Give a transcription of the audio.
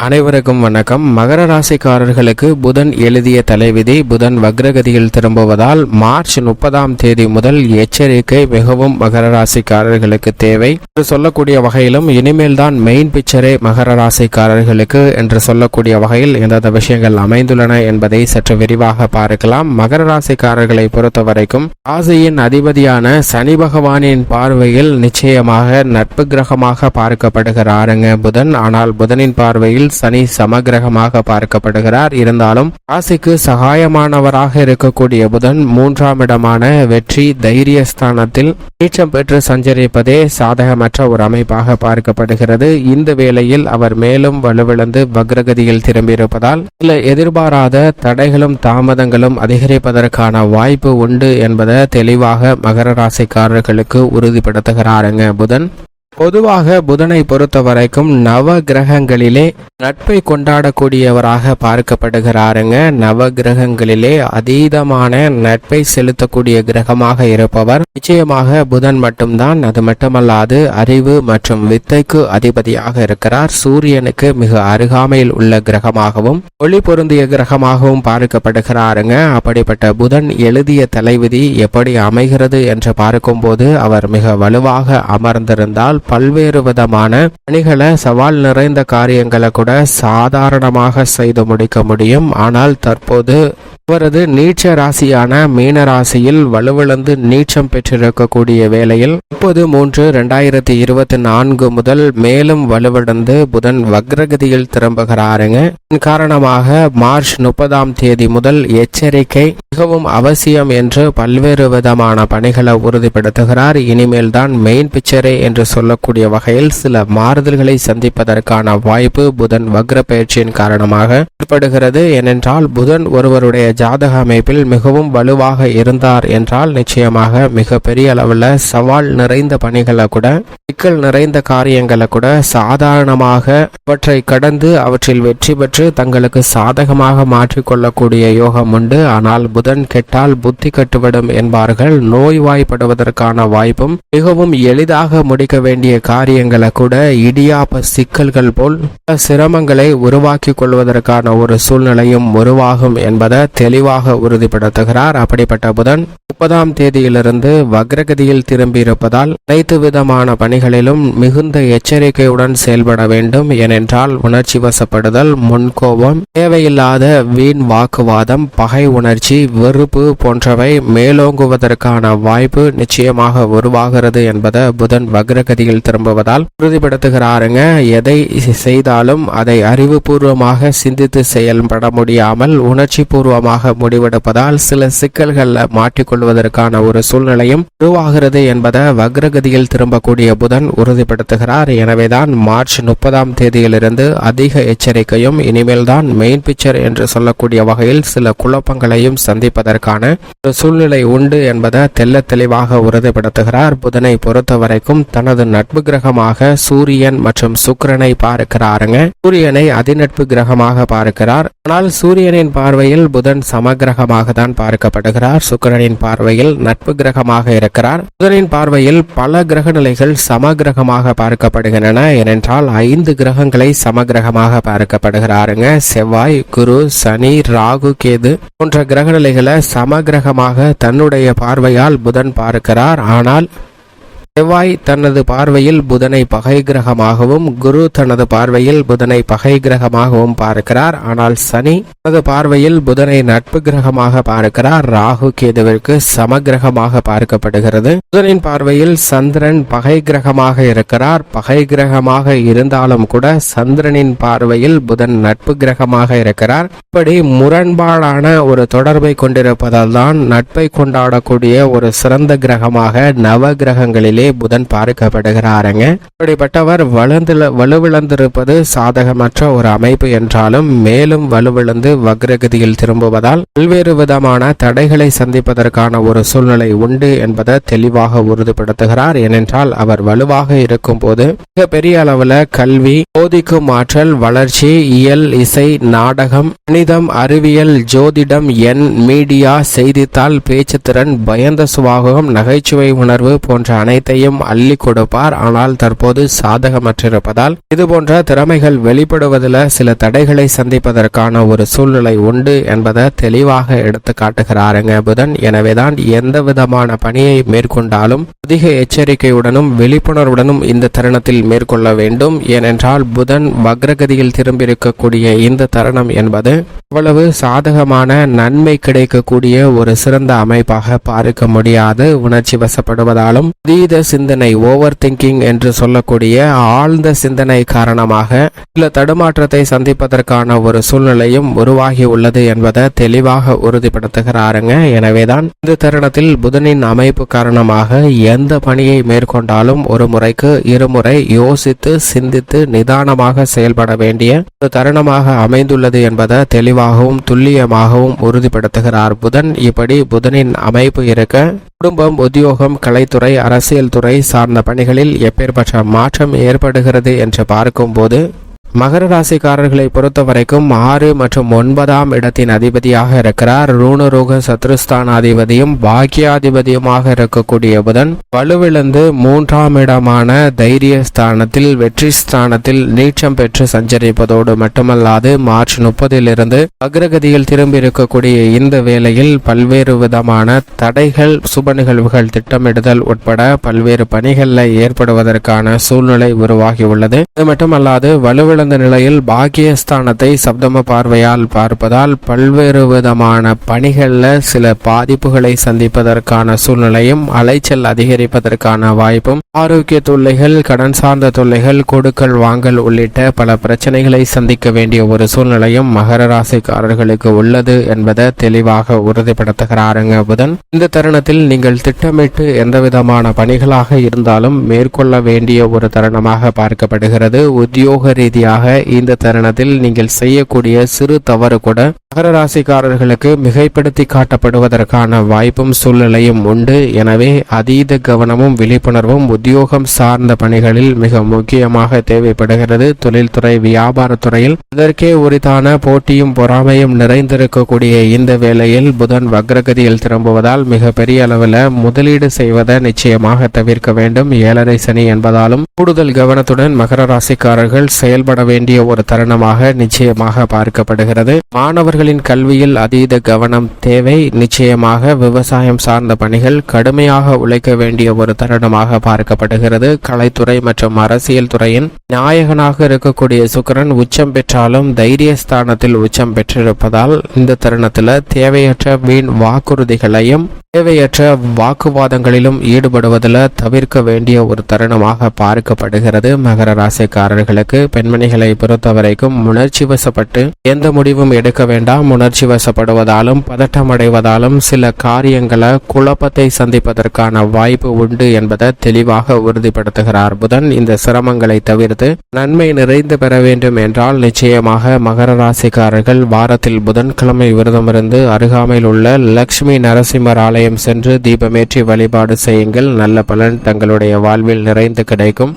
அனைவருக்கும் வணக்கம். மகர ராசிக்காரர்களுக்கு புதன் எழுதிய தலைவிதி புதன் வக்ரகதியில் திரும்புவதால் மார்ச் 30ஆம் தேதி முதல் எச்சரிக்கை மிகவும் மகர ராசிக்காரர்களுக்கு தேவை என்று சொல்லக்கூடிய வகையிலும் இனிமேல் தான் மெயின் பிக்சரே மகர ராசிக்காரர்களுக்கு என்று சொல்லக்கூடிய வகையில் எந்தெந்த விஷயங்கள் அமைந்துள்ளன என்பதை சற்று விரிவாக பார்க்கலாம். மகர ராசிக்காரர்களை பொறுத்தவரைக்கும் ராசியின் அதிபதியான சனி பகவானின் பார்வையில் நிச்சயமாக நட்பு கிரகமாக பார்க்கப்படுகிறாருங்க புதன். ஆனால் புதனின் பார்வையில் சனி சமகிரகமாக பார்க்கப்படுகிறார். இருந்தாலும் ராசிக்கு சகாயமானவராக இருக்கக்கூடிய புதன் 3ஆம் இடமான வெற்றி தைரியஸ்தானத்தில் நீச்சம் பெற்று சஞ்சரிப்பதே சாதகமற்ற ஒரு அமைப்பாக பார்க்கப்படுகிறது. இந்த வேளையில் அவர் மேலும் வலுவிழந்து வக்ரகதியில் திரும்பியிருப்பதால் சில எதிர்பாராத தடைகளும் தாமதங்களும் அதிகரிப்பதற்கான வாய்ப்பு உண்டு என்பதை தெளிவாக மகர ராசிக்காரர்களுக்கு உறுதிப்படுத்துகிறாருங்க புதன். பொதுவாக புதனை பொறுத்த வரைக்கும் நவ கிரகங்களிலே நட்பை கொண்டாடக்கூடியவராக பார்க்கப்படுகிறாருங்க. நவ கிரகங்களிலே அதீதமான நட்பை செலுத்தக்கூடிய கிரகமாக இருப்பவர் நிச்சயமாக புதன் மட்டும்தான். அது மட்டுமல்லாது அறிவு மற்றும் வித்தைக்கு அதிபதியாக இருக்கிறார். சூரியனுக்கு மிக அருகாமையில் உள்ள கிரகமாகவும் ஒளி பொருந்திய கிரகமாகவும் பார்க்கப்படுகிறாருங்க. அப்படிப்பட்ட புதன் எழுதிய தலைவிதி எப்படி அமைகிறது என்று பார்க்கும்போது அவர் மிக வலுவாக அமர்ந்திருந்தால் பல்வேறு விதமான பணிகளை சவால் நிறைந்த காரியங்களை கூட சாதாரணமாக செய்து முடிக்க முடியும். ஆனால் தற்போது அவரது நீச்ச ராசியான மீன ராசியில் வலுவிழந்து நீச்சம் பெற்றிருக்கக்கூடிய வேளையில் 30/3/2024 முதல் மேலும் வலுவிழந்து புதன் வக்ரகதியில் திரும்புகிறாருங்க. காரணமாக மார்ச் 30ஆம் தேதி முதல் எச்சரிக்கை மிகவும் அவசியம் என்று பல்வேறு விதமான பணிகளை உறுதிப்படுத்துகிறார். இனிமேல் தான் மெயின் பிக்சரே என்று சொல்லக்கூடிய வகையில் சில மாறுதல்களை சந்திப்பதற்கான வாய்ப்பு புதன் வக்ர பயிற்சியின் காரணமாக ஏற்படுகிறது. ஏனென்றால் புதன் ஒருவருடைய ஜாதக அமைப்பில் மிகவும் வலுவாக இருந்தார் என்றால் நிச்சயமாக மிக பெரிய அளவில் சவால் நிறைந்த பணிகளை கூட சிக்கல் நிறைந்த காரியங்களை கூட சாதாரணமாக அவற்றை கடந்து அவற்றில் வெற்றி பெற்று தங்களுக்கு சாதகமாக மாற்றிக்கொள்ளக்கூடிய யோகம் உண்டு. ஆனால் புதன் கெட்டால் புத்தி கட்டுவிடும் என்பார்கள். நோய்வாய்ப்படுவதற்கான வாய்ப்பும் மிகவும் எளிதாக முடிக்க வேண்டிய காரியங்களை கூட இடியாப்ப சிக்கல்கள் போல் சிரமங்களை உருவாக்கி கொள்வதற்கான ஒரு சூழ்நிலையும் உருவாகும் என்பதை தெளிவாக உறுதிப்படுத்துகிறார். அப்படிப்பட்ட புதன் 30ஆம் தேதியிலிருந்து வக்ரகதியில் திரும்பியிருப்பதால் அனைத்து விதமான பணிகளிலும் மிகுந்த எச்சரிக்கையுடன் செயல்பட வேண்டும். ஏனென்றால் உணர்ச்சி வசப்படுதல், முன்கோபம், தேவையில்லாத வீண் வாக்குவாதம், பகை உணர்ச்சி, வெறுப்பு போன்றவை மேலோங்குவதற்கான வாய்ப்பு நிச்சயமாக உருவாகிறது என்பதை புதன் வக்ரகதியில் திரும்புவதால் உறுதிப்படுத்துகிறாருங்க. எதை செய்தாலும் அதை அறிவுபூர்வமாக சிந்தித்து செயல்பட முடியாமல் உணர்ச்சி பூர்வமாக முடிவெடுப்பதால் சில சிக்கல்கள் மாற்றிக்கொள்வதற்கான ஒரு சூழ்நிலையும் உருவாகிறது என்பதை வக்ரகதியில் திரும்பக்கூடிய புதன் உறுதிப்படுத்துகிறார். எனவேதான் மார்ச் 30ஆம் தேதியிலிருந்து அதிக எச்சரிக்கையும் இனிமேல் தான் மெயின் பிக்சர் என்று சொல்லக்கூடிய வகையில் சில குழப்பங்களையும் சந்திப்பதற்கான ஒரு சூழ்நிலை உண்டு என்பதை தெல்ல தெளிவாக உறுதிப்படுத்துகிறார். புதனை பொறுத்த வரைக்கும் தனது நட்பு கிரகமாக சூரியன் மற்றும் சுக்கிரனை பார்க்கிறாருங்க. சூரியனை அதிநட்பு கிரகமாக பார்க்கிறார். ஆனால் சூரியனின் பார்வையில் புதன் சமகிரகமாக தான் பார்க்கப்படுகிறார். சுக்கிரனின் பார்வையில் நட்பு கிரகமாக இருக்கிறார். புதனின் பார்வையில் பல கிரக நிலைகள் சமகிரகமாக பார்க்கப்படுகின்றன. ஏனென்றால் 5 கிரகங்களை சமகிரகமாக பார்க்கப்படுகிறாருங்க. செவ்வாய், குரு, சனி, ராகு, கேது போன்ற கிரக நிலைகளை சமகிரகமாக தன்னுடைய பார்வையால் புதன் பார்க்கிறார். ஆனால் செவ்வாய் தனது பார்வையில் புதனை பகை கிரகமாகவும் குரு தனது பார்வையில் புதனை பகை கிரகமாகவும் பார்க்கிறார். ஆனால் சனி தனது பார்வையில் புதனை நட்பு கிரகமாக பார்க்கிறார். ராகு கேதுவிற்கு சமகிரகமாக பார்க்கப்படுகிறது. புதனின் பார்வையில் சந்திரன் பகை கிரகமாக இருக்கிறார். பகை கிரகமாக இருந்தாலும் கூட சந்திரனின் பார்வையில் புதன் நட்பு கிரகமாக இருக்கிறார். இப்படி முரண்பாடான ஒரு தொடர்பை கொண்டிருப்பதால் தான் நட்பை கொண்டாடக்கூடிய ஒரு சிறந்த கிரகமாக நவ கிரகங்களிலே புதன் பார்க்கப்படுகிறாருங்க. இப்படிப்பட்டவர் வலுவிழந்திருப்பது சாதகமற்ற ஒரு அமைப்பு என்றாலும் மேலும் வலுவிழந்து வக்ரகதியில் திரும்புவதால் பல்வேறு விதமான தடைகளை சந்திப்பதற்கான ஒரு சூழ்நிலை உண்டு என்பதை தெளிவாக உறுதிப்படுத்துகிறார். ஏனென்றால் அவர் வலுவாக இருக்கும் போது மிக பெரிய அளவில் கல்வி, போதிக்கும் ஆற்றல், வளர்ச்சி, இயல், இசை, நாடகம், கணிதம், அறிவியல், ஜோதிடம், மீடியா, செய்தித்தாள், பேச்சுத்திறன், பயந்த சுபாவம், நகைச்சுவை உணர்வு போன்ற அனைத்தை அனைத்தையும் அள்ளி கொடுப்பார். ஆனால் தற்போது சாதகமற்றிருப்பதால் இதுபோன்ற திறமைகள் வெளிப்படுவதில் சில தடைகளை சந்திப்பதற்கான ஒரு சூழ்நிலை உண்டு என்பதை தெளிவாக எடுத்து காட்டுகிறாருங்க புதன். எனவேதான் எந்த விதமான பணியை மேற்கொண்டாலும் அதிக எச்சரிக்கையுடனும் விழிப்புணர்வுடனும் இந்த தருணத்தில் மேற்கொள்ள வேண்டும். ஏனென்றால் புதன் வக்ரகதியில் திரும்பியிருக்கக்கூடிய இந்த தருணம் என்பது அவ்வளவு சாதகமான நன்மை கிடைக்கக்கூடிய ஒரு சிறந்த அமைப்பாக பார்க்க முடியாது. உணர்ச்சி வசப்படுவதாலும் அதீத சிந்தனை ஓவர் திங்கிங் என்று சொல்லக்கூடிய ஆழ்ந்த சிந்தனை காரணமாக சில தடுமாற்றத்தை சந்திப்பதற்கான ஒரு சூழ்நிலையும் உருவாகி உள்ளது என்பதை தெளிவாக உறுதிப்படுத்துகிறாருங்க. எனவேதான் இந்த தருணத்தில் புதனின் அமைப்பு காரணமாக எந்த பணியை மேற்கொண்டாலும் ஒரு முறைக்கு இருமுறை யோசித்து சிந்தித்து நிதானமாக செயல்பட வேண்டிய ஒரு தருணமாக அமைந்துள்ளது என்பதை தெளிவாகவும் துல்லியமாகவும் உறுதிப்படுத்துகிறார் புதன். இப்படி புதனின் அமைப்பு இருக்க குடும்பம், உத்தியோகம், கலைத்துறை, அரசியல் துறை சார்ந்த பணிகளில் எப்பேற்பட்ட மாற்றம் ஏற்படுகிறது என்று பார்க்கும்போது மகர ராசிக்காரர்களை பொறுத்த வரைக்கும் 6 மற்றும் 9ஆம் இடத்தின் அதிபதியாக இருக்கிறார். ரூணரோக சத்ருஸ்தானாதிபதியும் பாக்கியாதிபதியுமாக இருக்கக்கூடிய புதன் வலுவிழந்து 3ஆம் இடமான தைரிய ஸ்தானத்தில் வெற்றி ஸ்தானத்தில் நீச்சம் பெற்று சஞ்சரிப்பதோடு மட்டுமல்லாது மார்ச் 30 அக்ரகதியில் திரும்பி இருக்கக்கூடிய இந்த வேளையில் பல்வேறு விதமான தடைகள், சுப நிகழ்வுகள் திட்டமிடுதல் உட்பட பல்வேறு பணிகளில் ஏற்படுவதற்கான சூழ்நிலை உருவாகியுள்ளது. இது மட்டுமல்லாது வலுவிழந்த நிலையில் பாக்கியஸ்தானத்தை சப்தம பார்வையால் பார்ப்பதால் பல்வேறு விதமான பணிகள்ல சில பாதிப்புகளை சந்திப்பதற்கான சூழ்நிலையும் அலைச்சல் அதிகரிப்பதற்கான வாய்ப்பும் ஆரோக்கிய தொல்லைகள், கடன் சார்ந்த தொல்லைகள், கொடுக்கல் வாங்கல் உள்ளிட்ட பல பிரச்சனைகளை சந்திக்க வேண்டிய ஒரு சூழ்நிலையும் மகர ராசிக்காரர்களுக்கு உள்ளது என்பதை தெளிவாக உறுதிப்படுத்துகிறாருங்க புதன். இந்த தருணத்தில் நீங்கள் திட்டமிட்டு எந்த விதமான பணிகளாக இருந்தாலும் மேற்கொள்ள வேண்டிய ஒரு தருணமாக பார்க்கப்படுகிறது. உத்தியோக ரீதியாக இந்த தருணத்தில் நீங்கள் செய்யக்கூடிய சிறு தவறு கூட மகர ராசிக்காரர்களுக்கு மிகைப்படுத்தி காட்டப்படுவதற்கான வாய்ப்பும் சூழ்நிலையும் உண்டு. எனவே அதீத கவனமும் விழிப்புணர்வும் உத்தியோகம் சார்ந்த பணிகளில் மிக முக்கியமாக தேவைப்படுகிறது. தொழில்துறை, வியாபாரத்துறையில் இதற்கே உரித்தான போட்டியும் பொறாமையும் நிறைந்திருக்கக்கூடிய இந்த வேளையில் புதன் வக்ரகதியில் திரும்புவதால் மிக பெரிய அளவில் முதலீடு செய்வதை நிச்சயமாக தவிர்க்க வேண்டும். 7.5 சனி என்பதாலும் கூடுதல் கவனத்துடன் மகர ராசிக்காரர்கள் செயல்பட வேண்டிய ஒரு தருணமாக நிச்சயமாக பார்க்கப்படுகிறது. மாணவர்களின் கல்வியில் அதீத கவனம் தேவை. நிச்சயமாக விவசாயம் சார்ந்த பணிகள் கடுமையாக உழைக்க வேண்டிய ஒரு தருணமாக பார்க்கப்படுகிறது. கலைத்துறை மற்றும் அரசியல் துறையின் நாயகனாக இருக்கக்கூடிய சுக்கிரன் உச்சம் பெற்றாலும் தைரிய ஸ்தானத்தில் உச்சம் பெற்றிருப்பதால் இந்த தருணத்தில் தேவையற்ற வீண் வாக்குறுதிகளையும் தேவையற்ற வாக்குவாதங்களிலும் ஈடுபடுவதில் தவிர்க்க வேண்டிய ஒரு தருணமாக பார்க்கப்படுகிறது. மகர ராசிக்காரர்களுக்கு பெண்மணிகளை பொறுத்தவரைக்கும் உணர்ச்சி வசப்பட்டு எந்த முடிவும் எடுக்க வேண்டாம். உணர்ச்சி வசப்படுவதாலும் பதட்டமடைவதாலும் சில காரியங்களை குழப்பத்தை சந்திப்பதற்கான வாய்ப்பு உண்டு என்பதை தெளிவாக உறுதிப்படுத்துகிறார் புதன். இந்த சிரமங்களை தவிர்த்து நன்மை நிறைந்து பெற வேண்டும் என்றால் நிச்சயமாக மகர ராசிக்காரர்கள் வாரத்தில் புதன்கிழமை விரதமிருந்து அருகாமையில் உள்ள லட்சுமி நரசிம்மர் ஆலயம் சென்று தீபமேற்றி வழிபாடு செய்யுங்கள். நல்ல பலன் தங்களுடைய வாழ்வில் நிறைந்து கிடைக்கும்.